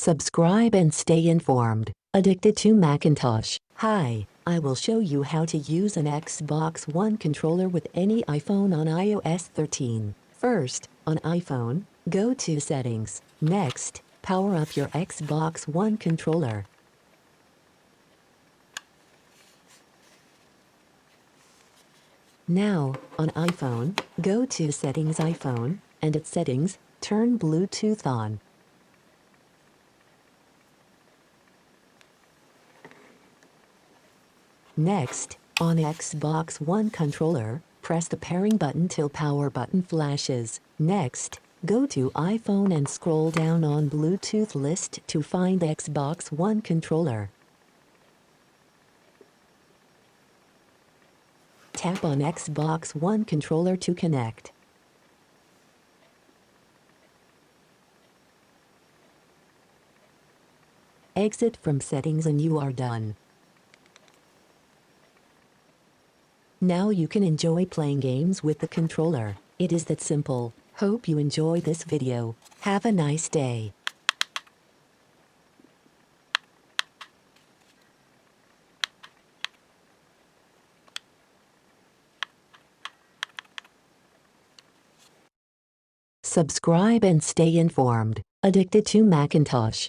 Subscribe and stay informed. Addicted to Macintosh. Hi, I will show you how to use an Xbox One controller with any iPhone on iOS 13. First, on iPhone, go to Settings. Next, power up your Xbox One controller. Now, on iPhone, go to Settings iPhone, and at Settings, turn Bluetooth on. Next, on Xbox One controller, press the pairing button till power button flashes. Next, go to iPhone and scroll down on Bluetooth list to find Xbox One controller. Tap on Xbox One controller to connect. Exit from settings and you are done. Now you can enjoy playing games with the controller. It is that simple. Hope you enjoy this video. Have a nice day. Subscribe and stay informed. Addicted to Macintosh.